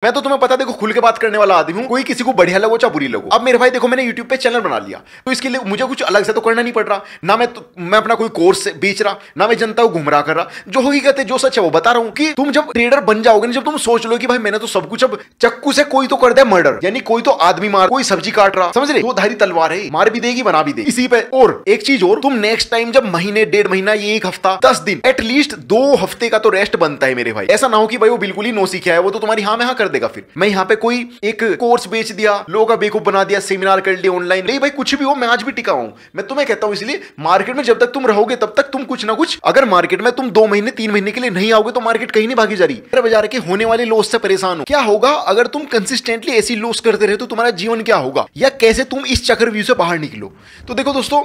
मैं तो तुम्हें पता देखो खुल के बात करने वाला आदमी हूं, कोई किसी को बढ़िया लगो चाहे बुरी लगो। अब मेरे भाई देखो मैंने YouTube पे चैनल बना लिया, तो इसके लिए मुझे कुछ अलग से तो करना नहीं पड़ रहा ना। मैं अपना कोई कोर्स बेच रहा, ना मैं जनता को गुमराह कर रहा। जो हकीकत है जो सच है वो बता रहा हूं कि तुम जब ट्रेडर बन जाओगे ना, जब तुम सोच लो कि भाई मैंने तो सब कुछ, अब चक्कू से कोई तो कर दे मर्डर, यानी कोई तो आदमी मार, कोई सब्जी काट रहा, समझ रहे, दो धारी तलवार है, मार भी देगी बना भी देगी इसी पे। और एक चीज और, तुम नेक्स्ट टाइम जब महीने, 1.5 महीना, ये 1 हफ्ता, 10 दिन, एटलीस्ट 2 हफ्ते का तो रेस्ट बनता है मेरे भाई। ऐसा ना हो कि भाई वो बिल्कुल ही नो सीखा है, वो तो तुम्हारी हाँ में हाँ कर देगा। फिर मैं यहाँ पे कोई एक कोर्स बेच दिया, लोगों का बेवकूफ बना दिया, सेमिनार कर लिया ऑनलाइन, नहीं भाई कुछ भी हो, मैं आज भी टिका हूं। मैं तुम्हें कहता हूं इसलिए मार्केट में जब तक तुम रहोगे तब तक तुम कुछ ना कुछ, अगर मार्केट में तुम 2 महीने 3 महीने के लिए नहीं आओगे तो मार्केट कहीं नहीं भागी जा रही। शेयर बाजार के होने वाले लॉस से परेशान हो, क्या होगा अगर तुम कंसिस्टेंटली ऐसी लॉस करते रहे तो तुम्हारा जीवन क्या होगा, या कैसे तुम इस चक्रव्यूह से बाहर निकलो। तो देखो दोस्तों,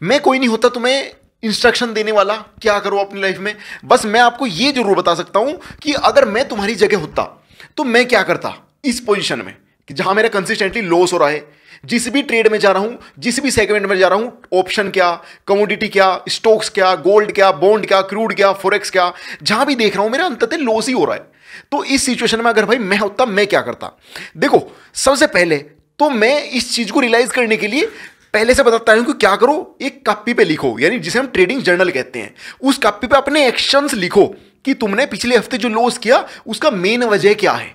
मैं कोई नहीं होता तुम्हें इंस्ट्रक्शन देने वाला क्या करो अपनी लाइफ में। बस मैं आपको यह जरूर बता सकता हूं कि अगर मैं तुम्हारी जगह होता तो मैं क्या करता इस पोजीशन में कि जहां मेरा कंसिस्टेंटली लॉस हो रहा है। जिस भी ट्रेड में जा रहा हूं, जिस भी सेगमेंट में जा रहा हूं, ऑप्शन क्या, कमोडिटी क्या, स्टॉक्स क्या, गोल्ड क्या, बॉन्ड क्या, क्रूड क्या, फॉरेक्स क्या, जहां भी देख रहा हूं मेरा अंततः लॉस ही हो रहा है। तो इस सिचुएशन में अगर भाई मैं होता, मैं क्या करता। देखो सबसे पहले तो मैं इस चीज को रियलाइज करने के लिए पहले से बताता हूं कि क्या करो, एक कॉपी पे लिखो, यानी जिसे हम ट्रेडिंग जर्नल कहते हैं, उस कॉपी पे अपने एक्शंस लिखो कि तुमने पिछले हफ्ते जो लॉस किया उसका मेन वजह क्या है।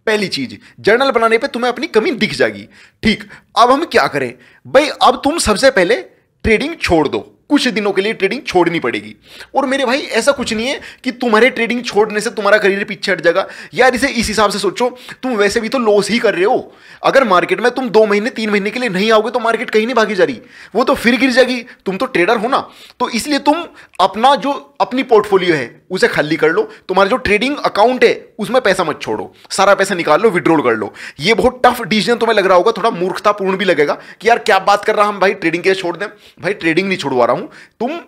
पहली चीज, जर्नल बनाने पे तुम्हें अपनी कमी दिख जाएगी। ठीक, अब हम क्या करें भाई, अब तुम सबसे पहले ट्रेडिंग छोड़ दो, कुछ दिनों के लिए ट्रेडिंग छोड़नी पड़ेगी। और मेरे भाई ऐसा कुछ नहीं है कि तुम्हारे ट्रेडिंग छोड़ने से तुम्हारा करियर पीछे हट जाएगा यार। इसे इस हिसाब से सोचो, तुम वैसे भी तो लॉस ही कर रहे हो। अगर मार्केट में तुम 2 महीने 3 महीने के लिए नहीं आओगे तो मार्केट कहीं नहीं भागी जा रही, वो तो फिर गिर जाएगी। तुम तो ट्रेडर हो ना, तो इसलिए तुम अपना जो अपनी पोर्टफोलियो है उसे खाली कर लो। तुम्हारा जो ट्रेडिंग अकाउंट है उसमें पैसा मत छोड़ो, सारा पैसा निकाल लो, विड्रॉल कर लो। ये बहुत टफ डिसीजन तुम्हें लग रहा होगा, थोड़ा मूर्खतापूर्ण भी लगेगा कि यार क्या बात कर रहा हम भाई, ट्रेडिंग कैसे छोड़ दें। भाई ट्रेडिंग नहीं छुड़वा रहा हूं, तुम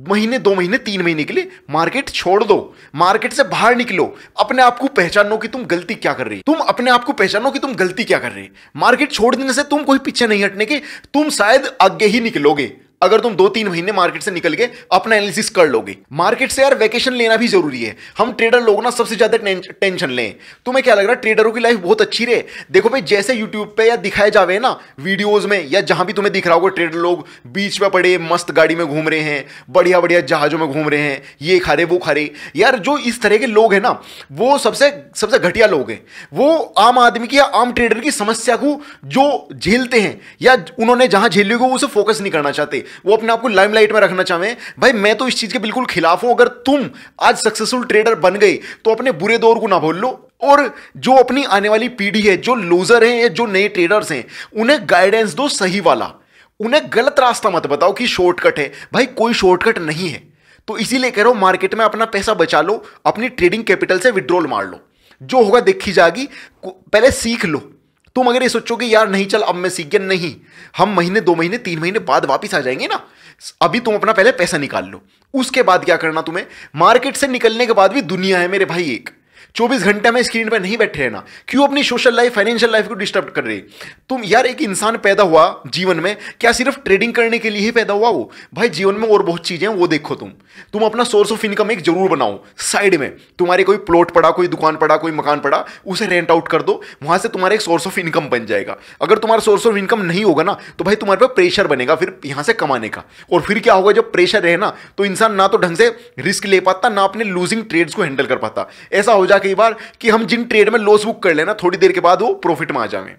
महीने 2 महीने 3 महीने के लिए मार्केट छोड़ दो, मार्केट से बाहर निकलो, अपने आप को पहचानो कि तुम गलती क्या कर रही, तुम अपने आप को पहचानो कि तुम गलती क्या कर रहे। मार्केट छोड़ देने से तुम कोई पीछे नहीं हटने के, तुम शायद आगे ही निकलोगे। अगर तुम 2-3 महीने मार्केट से निकल के अपना एनालिसिस कर लोगे। मार्केट से यार वैकेशन लेना भी जरूरी है। हम ट्रेडर लोग ना सबसे ज्यादा टेंशन लें। तुम्हें क्या लग रहा है ट्रेडरों की लाइफ बहुत अच्छी रहे? देखो भाई, जैसे यूट्यूब पे या दिखाए जावे ना वीडियोस में, या जहां भी तुम्हें दिख रहा होगा ट्रेडर लोग बीच पे पड़े मस्त गाड़ी में घूम रहे हैं, बढ़िया बढ़िया जहाजों में घूम रहे हैं, ये खा रहे वो खा रहे। यार जो इस तरह के लोग हैं ना, वो सबसे सबसे घटिया लोग हैं। वो आम आदमी की या आम ट्रेडर की समस्या को जो झेलते हैं, या उन्होंने जहां झेली होगी उसे फोकस नहीं करना चाहते, वो अपने आप को लाइमलाइट में रखना चाहें। भाई मैं तो इस चीज के बिल्कुल खिलाफ हूं। अगर तुम आज सक्सेसफुल ट्रेडर बन गए तो अपने बुरे दौर को ना भूल लो, और जो अपनी आने वाली पीढ़ी है, जो लूजर हैं या जो नए ट्रेडर्स हैं, उन्हें गाइडेंस दो सही वाला। उन्हें गलत रास्ता मत बताओ कि शॉर्टकट है। भाई कोई शॉर्टकट नहीं है। तो इसीलिए कह रहा हूं मार्केट में अपना पैसा बचा लो, अपनी ट्रेडिंग कैपिटल से विड्रॉल मार लो, जो होगा देखी जाएगी। पहले सीख लो। तुम अगर ये सोचोगे यार नहीं चल अब मैं सीख गया, नहीं, हम महीने 2 महीने 3 महीने बाद वापिस आ जाएंगे ना। अभी तुम अपना पहले पैसा निकाल लो, उसके बाद क्या करना तुम्हें, मार्केट से निकलने के बाद भी दुनिया है मेरे भाई एक। 24 घंटे में स्क्रीन पर नहीं बैठे रहना। क्यों अपनी सोशल लाइफ, फाइनेंशियल लाइफ को डिस्टर्ब कर रहे तुम। यार एक इंसान पैदा हुआ जीवन में, क्या सिर्फ ट्रेडिंग करने के लिए ही पैदा हुआ वो? भाई जीवन में और बहुत चीजें हैं, वो देखो तुम अपना सोर्स ऑफ इनकम एक जरूर बनाओ साइड में। तुम्हारे कोई प्लॉट पड़ा, कोई दुकान पड़ा, कोई मकान पड़ा, उसे रेंट आउट कर दो, वहां से तुम्हारा एक सोर्स ऑफ इनकम बन जाएगा। अगर तुम्हारा सोर्स ऑफ इनकम नहीं होगा ना, तो भाई तुम्हारे पे प्रेशर बनेगा फिर यहां से कमाने का। और फिर क्या होगा, जब प्रेशर रहे ना, तो इंसान ना तो ढंग से रिस्क ले पाता, ना अपने लूजिंग ट्रेड्स को हैंडल कर पाता। ऐसा हो जाए कई बार कि हम जिन ट्रेड में लॉस बुक कर लेना, थोड़ी देर के बाद वो प्रॉफिट में आ जाएंगे।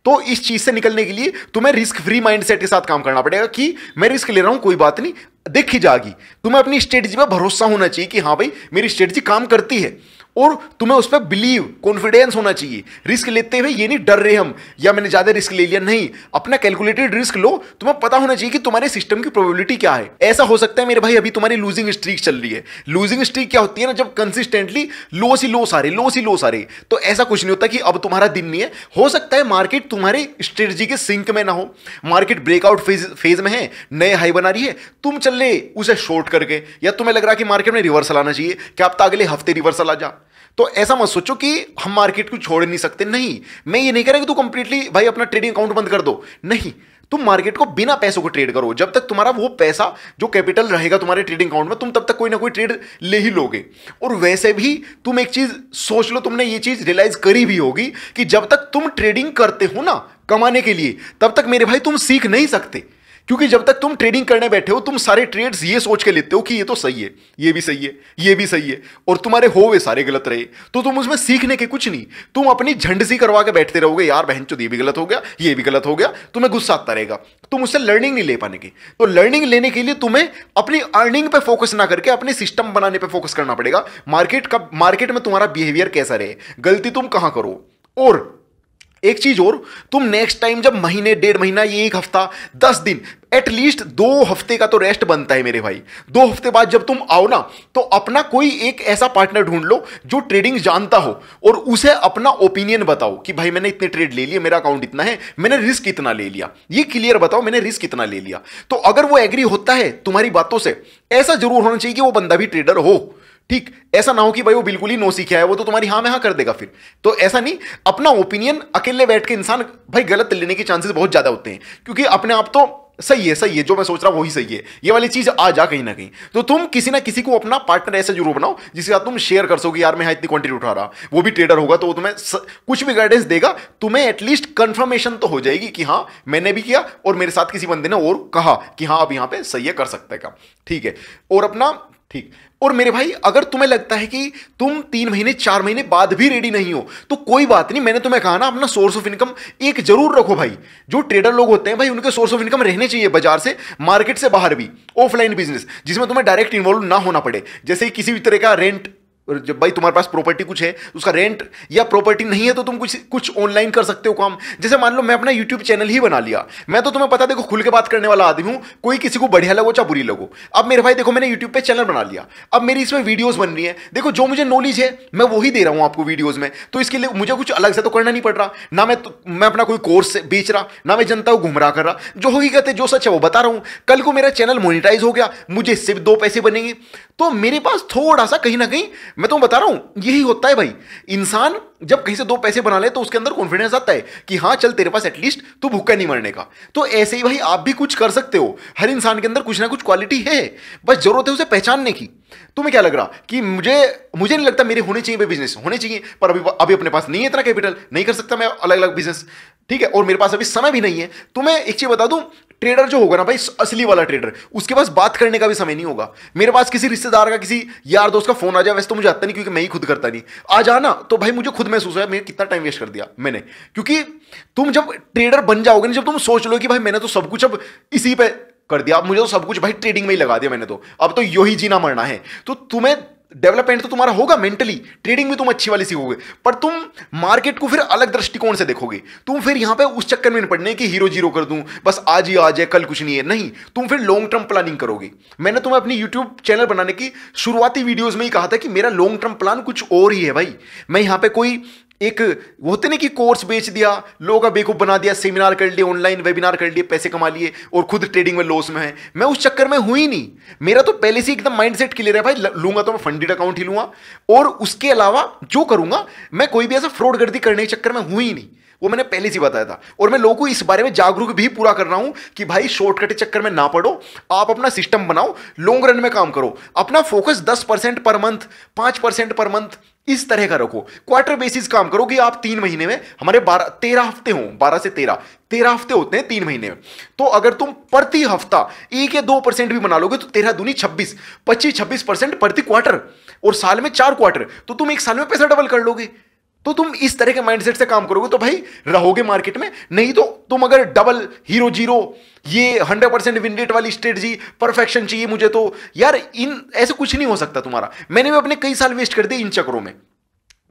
तो इस चीज से निकलने के लिए तुम्हें रिस्क फ्री माइंडसेट के साथ काम करना पड़ेगा कि मैं रिस्क ले रहा हूं, कोई बात नहीं, देखी जाएगी। तुम्हें अपनी स्ट्रेटजी पर भरोसा होना चाहिए कि हाँ भाई मेरी स्ट्रेटजी काम करती है, और तुम्हें उस पर बिलीव, कॉन्फिडेंस होना चाहिए। रिस्क लेते हुए ये नहीं डर रहे हम, या मैंने ज्यादा रिस्क ले लिया, नहीं, अपना कैलकुलेटेड रिस्क लो। तुम्हें पता होना चाहिए कि तुम्हारे सिस्टम की प्रोबेबिलिटी क्या है। ऐसा हो सकता है मेरे भाई अभी तुम्हारी लूजिंग स्ट्रीक चल रही है। लूजिंग स्ट्रीक क्या होती है ना, जब कंसिस्टेंटली लॉस ही लॉस आ रहे, लॉस ही लॉस आ रहे, तो ऐसा कुछ नहीं होता कि अब तुम्हारा दिन नहीं है। हो सकता है मार्केट तुम्हारे स्ट्रेटजी के सिंक में ना हो, मार्केट ब्रेकआउट फेज में है, नए हाई बना रही है, तुम चल रहे उसे शॉर्ट करके, या तुम्हें लग रहा है कि मार्केट में रिवर्सल आना चाहिए, क्या अब अगले हफ्ते रिवर्सल आ जा। तो ऐसा मत सोचो कि हम मार्केट को छोड़ नहीं सकते। नहीं, मैं ये नहीं कह रहा कि तू कंप्लीटली भाई अपना ट्रेडिंग अकाउंट बंद कर दो, नहीं, तुम मार्केट को बिना पैसों को ट्रेड करो। जब तक तुम्हारा वो पैसा जो कैपिटल रहेगा तुम्हारे ट्रेडिंग अकाउंट में, तुम तब तक कोई ना कोई ट्रेड ले ही लोगे। और वैसे भी तुम एक चीज सोच लो, तुमने ये चीज रियलाइज करी भी होगी कि जब तक तुम ट्रेडिंग करते हो ना कमाने के लिए, तब तक मेरे भाई तुम सीख नहीं सकते। क्योंकि जब तक तुम ट्रेडिंग करने बैठे हो, तुम सारे ट्रेड्स ये सोच के लेते हो कि ये तो सही है, ये भी सही है, ये भी सही है, और तुम्हारे हो वे सारे गलत रहे, तो तुम उसमें सीखने के कुछ नहीं, तुम अपनी झंड सी करवा के बैठते रहोगे, यार बहनचोद ये भी गलत हो गया, ये भी गलत हो गया, तुम्हें गुस्सा आता रहेगा, तुम उससे लर्निंग नहीं ले पाने की। तो लर्निंग लेने के लिए तुम्हें अपनी अर्निंग पे फोकस ना करके अपने सिस्टम बनाने पे फोकस करना पड़ेगा। मार्केट में तुम्हारा बिहेवियर कैसा रहे, गलती तुम कहां करो। और एक चीज और, तुम नेक्स्ट टाइम जब महीने, 1.5 महीना, ये 1 हफ्ता, 10 दिन, एटलीस्ट 2 हफ्ते का तो रेस्ट बनता है मेरे भाई। 2 हफ्ते बाद जब तुम आओ ना, तो अपना कोई एक ऐसा पार्टनर ढूंढ लो जो ट्रेडिंग जानता हो, और उसे अपना ओपिनियन बताओ कि भाई मैंने इतने ट्रेड ले लिए, मेरा अकाउंट इतना है, मैंने रिस्क इतना ले लिया, ये क्लियर बताओ मैंने रिस्क इतना ले लिया। तो अगर वो एग्री होता है तुम्हारी बातों से, ऐसा जरूर होना चाहिए कि वो बंदा भी ट्रेडर हो, ठीक। ऐसा ना हो कि भाई वो बिल्कुल ही नो सीखा है, वो तो तुम्हारी हाँ में हाँ कर देगा फिर। तो ऐसा नहीं, अपना ओपिनियन अकेले बैठ के इंसान भाई गलत लेने के चांसेस बहुत ज्यादा होते हैं, क्योंकि अपने आप तो सही है, जो मैं सोच रहा हूं वही सही है, ये वाली चीज आ जा कहीं ना कहीं। तो तुम किसी ना किसी को अपना पार्टनर ऐसा जरूर बनाओ जिसके साथ तुम शेयर कर सकोगे, यार मैं इतनी क्वांटिटी उठा रहा, वो भी ट्रेडर होगा, तो वो तुम्हें कुछ भी गाइडेंस देगा, तुम्हें एटलीस्ट कंफर्मेशन तो हो जाएगी कि हाँ मैंने भी किया और मेरे साथ किसी बंदे ने और कहा कि हाँ अब यहां पे सही है, कर सकता है काम, ठीक है। और अपना ठीक। और मेरे भाई अगर तुम्हें लगता है कि तुम 3 महीने 4 महीने बाद भी रेडी नहीं हो, तो कोई बात नहीं, मैंने तुम्हें कहा ना अपना सोर्स ऑफ इनकम एक जरूर रखो भाई। जो ट्रेडर लोग होते हैं भाई, उनके सोर्स ऑफ इनकम रहने चाहिए बाजार से, मार्केट से बाहर भी, ऑफलाइन बिजनेस जिसमें तुम्हें डायरेक्ट इन्वॉल्व ना होना पड़े। जैसे किसी भी तरह का रेंट, जब भाई तुम्हारे पास प्रॉपर्टी कुछ है, उसका रेंट, या प्रॉपर्टी नहीं है तो तुम कुछ ऑनलाइन कर सकते हो काम। जैसे मान लो मैं अपना यूट्यूब चैनल ही बना लिया, मैं तो तुम्हें पता, देखो खुल के बात करने वाला आदमी हूं, कोई किसी को बढ़िया लगो चाहे बुरी लगो। अब मेरे भाई देखो मैंने यूट्यूब पे चैनल बना लिया, अब मेरी इसमें वीडियोस बन रही है, देखो जो मुझे नॉलेज है मैं वही दे रहा हूं आपको वीडियोस में, तो इसके लिए मुझे कुछ अलग से तो करना नहीं पड़ रहा ना, मैं अपना कोई कोर्स बेच रहा, ना मैं जनता को गुमराह कर रहा, जो हकीकत है जो सच है वो बता रहा हूं। कल को मेरा चैनल मोनेटाइज हो गया, मुझे इससे भी 2 पैसे बनेंगे, तो मेरे पास थोड़ा सा कहीं ना कहीं, मैं तो बता रहा हूं यही होता है भाई। इंसान जब कहीं से 2 पैसे बना ले तो उसके अंदर कॉन्फिडेंस आता है कि हाँ चल तेरे पास एटलीस्ट तू भूखा नहीं मरने का। तो ऐसे ही भाई आप भी कुछ कर सकते हो, हर इंसान के अंदर कुछ ना कुछ क्वालिटी है, बस जरूरत है उसे पहचानने की। तुम्हें क्या लग रहा कि मुझे नहीं लगता मेरे होने चाहिए बिजनेस, होने चाहिए, पर अभी अपने पास नहीं है इतना कैपिटल, नहीं कर सकता मैं अलग अलग बिजनेस, ठीक है, और मेरे पास अभी समय भी नहीं है। तो मैं एक चीज बता दूं, ट्रेडर जो होगा ना भाई, असली वाला ट्रेडर, उसके पास बात करने का भी समय नहीं होगा। मेरे पास किसी रिश्तेदार का, किसी यार दोस्त का फोन आ जाए, वैसे तो मुझे आता नहीं क्योंकि मैं ही खुद करता नहीं, आ जाना तो भाई मुझे खुद महसूस है मैंने कितना टाइम वेस्ट कर दिया मैंने। क्योंकि तुम जब ट्रेडर बन जाओगे ना, जब तुम सोच लो कि भाई मैंने तो सब कुछ अब इसी पे कर दिया, अब मुझे तो सब कुछ भाई ट्रेडिंग में ही लगा दिया मैंने, तो अब तो यो ही जीना मरना है, तो तुम्हें डेवलपमेंट तो तुम्हारा होगा मेंटली, ट्रेडिंग भी तुम अच्छी वाली सीखोगे, पर तुम मार्केट को फिर अलग दृष्टिकोण से देखोगे। तुम फिर यहां पे उस चक्कर में नहीं पड़ने कि हीरो जीरो कर दूं, बस आज ही आ जाए कल कुछ नहीं है, नहीं, तुम फिर लॉन्ग टर्म प्लानिंग करोगे। मैंने तुम्हें अपनी यूट्यूब चैनल बनाने की शुरुआती वीडियोस में ही कहा था कि मेरा लॉन्ग टर्म प्लान कुछ और ही है भाई। मैं यहां पे कोई एक होते नहीं कि कोर्स बेच दिया, लोगों का बेवकूफ बना दिया, सेमिनार कर लिए, ऑनलाइन वेबिनार कर लिए, पैसे कमा लिए और खुद ट्रेडिंग में लॉस में है, मैं उस चक्कर में हुई नहीं। मेरा तो पहले से एकदम माइंडसेट क्लियर है भाई, लूंगा तो मैं फंडेड अकाउंट ही लूंगा, और उसके अलावा जो करूंगा मैं कोई भी ऐसा फ्रॉड गर्दी करने के चक्कर में हुई ही नहीं, वो मैंने पहले से बताया था। और मैं लोगों को इस बारे में जागरूक भी पूरा कर रहा हूं कि भाई शॉर्टकट के चक्कर में ना पड़ो, आप अपना सिस्टम बनाओ, लॉन्ग रन में काम करो, अपना focus 10% per month, 5% per month इस तरह का रखो, क्वार्टर बेसिस काम करो कि आप 3 महीने में, हमारे 13 हफ्ते हों, 12 से 13 हफ्ते होते हैं 3 महीने में, तो अगर तुम प्रति हफ्ता 1 या 2% भी बना लोगे तो 13 दूनी 26, 25-26% प्रति क्वार्टर, और साल में 4 क्वार्टर, तो तुम एक साल में पैसा डबल कर लोगे। तो तुम इस तरह के माइंडसेट से काम करोगे तो भाई रहोगे मार्केट में, नहीं तो तुम अगर डबल हीरो जीरो, ये 100% विन रेट वाली स्ट्रेटजी, परफेक्शन चाहिए मुझे, तो यार इन ऐसे कुछ नहीं हो सकता तुम्हारा। मैंने भी अपने कई साल वेस्ट कर दिए इन चक्करों में।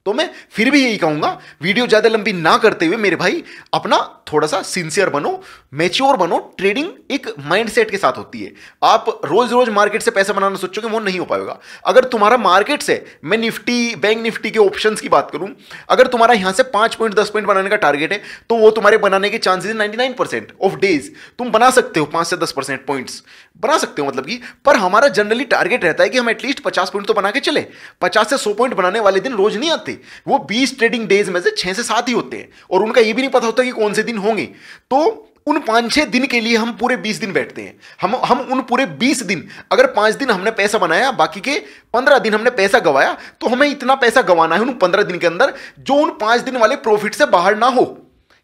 तो मैं फिर भी यही कहूंगा, वीडियो ज्यादा लंबी ना करते हुए मेरे भाई अपना थोड़ा सा सिंसियर बनो, मैच्योर बनो। ट्रेडिंग एक माइंडसेट के साथ होती है। आप रोज रोज मार्केट से पैसा बनाना सोचोगे वो नहीं हो पाएगा। अगर तुम्हारा मार्केट से, मैं निफ्टी, बैंक निफ्टी के ऑप्शंस की बात करूं, अगर तुम्हारा यहां से 5 पॉइंट 10 पॉइंट बनाने का टारगेट है तो वो तुम्हारे बनाने के चांसेस 99% ऑफ डेज तुम बना सकते हो, 5 से 10% पॉइंट्स बना सकते हो मतलब कि। पर हमारा जनरली टारगेट रहता है कि हम एटलीस्ट 50 पॉइंट तो बना के चले। 50 से 100 पॉइंट बनाने वाले दिन रोज नहीं आते, वो 20 ट्रेडिंग डेज में से 6 से 7 ही होते हैं, और उनका ये भी नहीं पता होता कि कौन से दिन होंगे। तो उन 5-6 दिन के लिए हम पूरे 20 दिन बैठते हैं। हम उन पूरे 20 दिन, अगर 5 दिन हमने पैसा बनाया, बाकी के 15 दिन हमने पैसा गवाया, तो हमें इतना पैसा गवाना है उन 15 दिन के अंदर जो उन 5 दिन वाले प्रॉफिट से बाहर ना हो।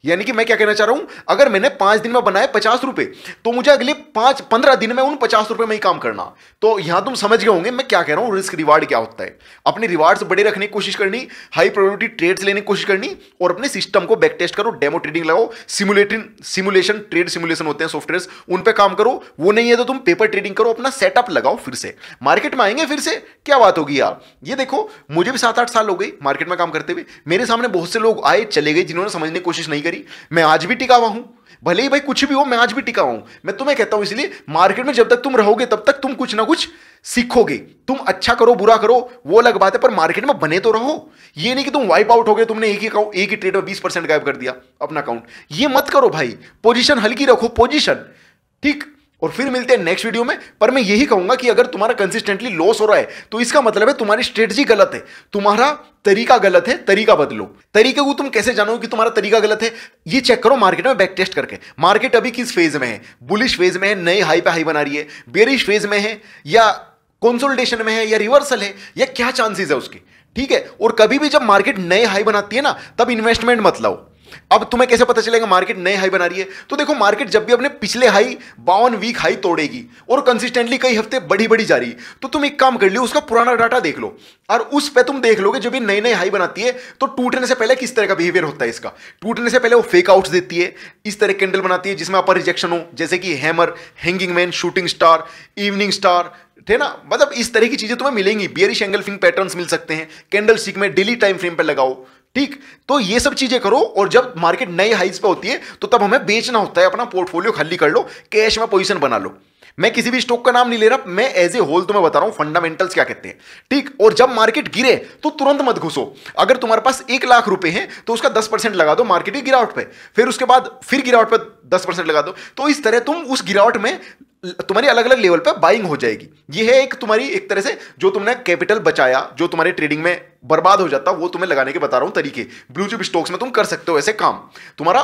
यानी कि मैं क्या कहना चाह रहा हूं, अगर मैंने 5 दिन में बनाए 50 रुपए, तो मुझे अगले 15 दिन में उन 50 रुपए में ही काम करना। तो यहां तुम समझ गए होंगे मैं क्या कह रहा हूं, रिस्क रिवार्ड क्या होता है। अपने रिवार्ड्स बड़े रखने की कोशिश करनी, हाई प्रोबेबिलिटी ट्रेड्स लेने की कोशिश करनी, और अपने सिस्टम को बैक टेस्ट करो, डेमो ट्रेडिंग लगाओ, सिमुलेशन ट्रेड सिमुलेशन होते हैं सॉफ्टवेयर, उन पे काम करो। वो नहीं है तो तुम पेपर ट्रेडिंग करो, अपना सेटअप लगाओ। फिर से मार्केट में आएंगे, फिर से क्या बात होगी यार। ये देखो, मुझे भी 7-8 साल हो गई मार्केट में काम करते हुए। मेरे सामने बहुत से लोग आए चले गए जिन्होंने समझने की कोशिश नहीं करी। मैं आज भी टिका हुआ हूं, भले ही भाई कुछ भी हो, मैं आज भी टिका हूं। मैं तुम्हें कहता हूं इसलिए, मार्केट में जब तक तुम रहोगे तब तक तुम कुछ ना कुछ सीखोगे। तुम अच्छा करो बुरा करो वो अलग बात है, पर मार्केट में बने तो रहो। ये नहीं कि तुम वाइप आउट हो गए, तुमने एक ही ट्रेड में 20% गायब कर दिया अपना अकाउंट। ये मत करो भाई, पोजीशन हल्की रखो, पोजीशन ठीक। और फिर मिलते हैं नेक्स्ट वीडियो में। पर मैं यही कहूंगा कि अगर तुम्हारा कंसिस्टेंटली लॉस हो रहा है तो इसका मतलब है तुम्हारी स्ट्रेटजी गलत है, तुम्हारा तरीका गलत है। तरीका बदलो। तरीके को तुम कैसे जानोगे कि तुम्हारा तरीका गलत है? ये चेक करो मार्केट में बैक टेस्ट करके। मार्केट अभी किस फेज में है? बुलिश फेज में है, नए हाई पे हाई बना रही है, बेरिश फेज में है, या कंसोलिडेशन में है, या रिवर्सल है, या क्या चांसेस है उसके, ठीक है। और कभी भी जब मार्केट नए हाई बनाती है ना, तब इन्वेस्टमेंट मत लाओ। अब तुम्हें कैसे पता चलेगा मार्केट नए हाई बना रही है? तो देखो, मार्केट जब भी अपने पिछले हाई 52 वीक हाई तोड़ेगी और कंसिस्टेंटली कई हफ्ते बड़ी जा रही, तो तुम एक काम कर लियो, उसका पुराना डाटा देख लो और उस पे तुम देख लोगे जब ये नए हाई बनाती है तो टूटने से पहले किस तरह का बिहेवियर होता है इसका। टूटने से पहले वो फेक आउट्स देती है, इस तरह कैंडल बनाती है जिसमें अपर रिजेक्शन हो, जैसे कि hammer, hanging man, shooting star, evening star, थे ना। मतलब इस तरह की चीजें तुम्हें मिलेंगी। बियरिश एंगल्फिंग पैटर्न्स मिल सकते हैं, कैंडल स्टिक में डेली टाइम फ्रेम पे लगाओ, ठीक। तो ये सब चीजें करो, और जब मार्केट नए हाइज पे होती है तो तब हमें बेचना होता है, अपना पोर्टफोलियो खाली कर लो, कैश में पोजीशन बना लो। मैं किसी भी स्टॉक का नाम नहीं ले रहा, मैं एज ए होल तुम्हें बता रहा हूं फंडामेंटल्स क्या कहते हैं, ठीक। और जब मार्केट गिरे तो तुरंत मत घुसो। अगर तुम्हारे पास 1 लाख रुपए हैं तो उसका 10% लगा दो मार्केट की गिरावट पे, फिर उसके बाद फिर गिरावट पे 10% लगा दो। तो इस तरह तुम उस गिरावट में तुम्हारी अलग अलग लेवल पे बाइंग हो जाएगी। ये है एक तुम्हारी एक तरह से जो तुमने कैपिटल बचाया, जो तुम्हारे ट्रेडिंग में बर्बाद हो जाता, वो तुम्हें लगाने के बता रहा हूं तरीके। ब्लू चिप स्टॉक्स में तुम कर सकते हो ऐसे काम, तुम्हारा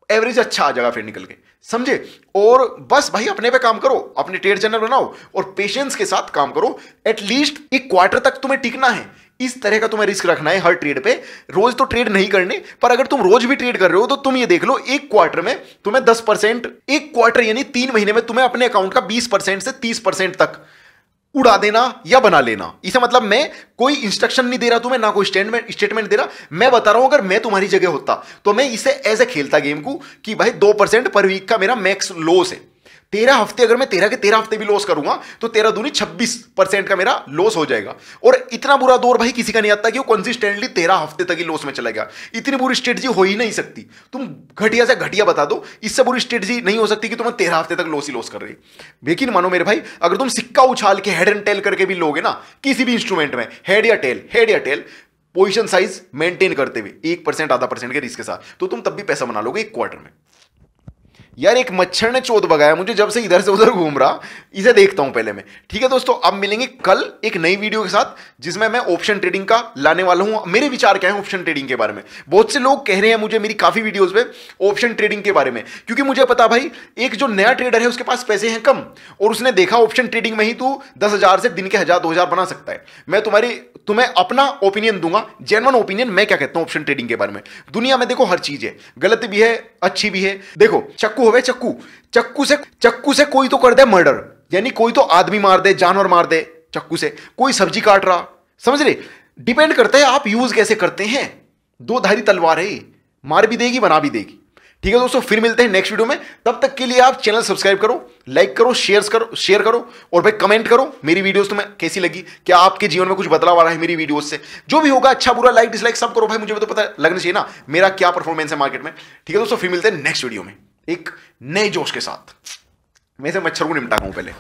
एवरेज अच्छा आ जाएगा फिर निकल के, समझे। और बस भाई अपने पे काम करो, अपने ट्रेड चैनल बनाओ और पेशेंस के साथ काम करो। एटलीस्ट 1 क्वार्टर तक तुम्हें टिकना है। इस तरह का तुम्हें रिस्क रखना है हर ट्रेड पे। रोज तो ट्रेड नहीं करने, पर अगर तुम रोज भी ट्रेड कर रहे हो तो तुम ये देख लो 1 क्वार्टर में तुम्हें 10%, 1 क्वार्टर यानी 3 महीने में तुम्हें अपने अकाउंट का 20% से 30% तक उड़ा देना या बना लेना। इसे मतलब मैं कोई इंस्ट्रक्शन नहीं दे रहा तुम्हें, ना कोई स्टेटमेंट दे रहा। मैं बता रहा हूं अगर मैं तुम्हारी जगह होता तो मैं इसे ऐसे खेलता गेम को कि भाई 2% पर वीक का मेरा मैक्स लॉस है। 13 हफ्ते अगर मैं 13 के 13 हफ्ते भी लॉस करूंगा तो 13 दूनी 26% का मेरा लॉस हो जाएगा। और इतना बुरा दौर भाई किसी का नहीं आता कि वो कंसिस्टेंटली 13 हफ्ते तक ही लॉस में चला गया। इतनी बुरी स्ट्रेटजी हो ही नहीं सकती। तुम घटिया से घटिया बता दो, इससे बुरी स्ट्रेटजी नहीं हो सकती कि तुम्हें 13 हफ्ते तक लॉस ही लॉस कर रही। लेकिन मानो मेरे भाई, अगर तुम सिक्का उछाल के हेड एंड टेल करके भी लोगे ना किसी भी इंस्ट्रूमेंट में, हेड या टेल, पोजिशन साइज मेंटेन करते हुए 1% आधा % के रिस्क के साथ, तो तुम तब भी पैसा बना लोगे 1 क्वार्टर में। यार एक मच्छर ने चोट भगाया मुझे, जब से इधर से उधर घूम रहा, इसे देखता हूं पहले मैं। ठीक है दोस्तों, अब मिलेंगे कल एक नई वीडियो के साथ जिसमें मैं ऑप्शन ट्रेडिंग का लाने वाला हूं। मेरे विचार क्या है ऑप्शन ट्रेडिंग के बारे में। बहुत से लोग कह रहे हैं मुझे मेरी काफी वीडियोस पे ऑप्शन ट्रेडिंग के बारे में, क्योंकि मुझे पता भाई एक जो नया ट्रेडर है उसके पास पैसे हैं कम, और उसने देखा ऑप्शन ट्रेडिंग में ही तू 10,000 से दिन के 1,000-2,000 बना सकता है। मैं तुम्हें अपना ओपिनियन दूंगा, जेन्युइन ओपिनियन। मैं क्या कहता हूं ऑप्शन ट्रेडिंग के बारे में। दुनिया में देखो हर चीज है, गलत भी है अच्छी भी है। देखो चक्कू होवे, चक्कू से कोई तो कर दे मर्डर, यानी कोई तो आदमी मार दे, जानवर मार दे चक्कू से, कोई सब्जी काट रहा, समझ रहे। डिपेंड करता है आप यूज कैसे करते हैं। 2 धारी तलवार है, मार भी देगी बना भी देगी। ठीक है दोस्तों, फिर मिलते हैं नेक्स्ट वीडियो में। तब तक के लिए आप चैनल सब्सक्राइब करो, लाइक करो, शेयर करो और भाई कमेंट करो मेरी वीडियोस तुम्हें कैसी लगी, क्या आपके जीवन में कुछ बदलाव आ रहा है मेरी वीडियोस से। जो भी होगा अच्छा बुरा, लाइक डिसलाइक सब करो भाई, मुझे भी तो पता लगना चाहिए ना मेरा क्या परफॉर्मेंस है मार्केट में। ठीक है दोस्तों, फिर मिलते हैं नेक्स्ट वीडियो में एक नए जोश के साथ। मैं से मच्छर को निपटा हूं पहले।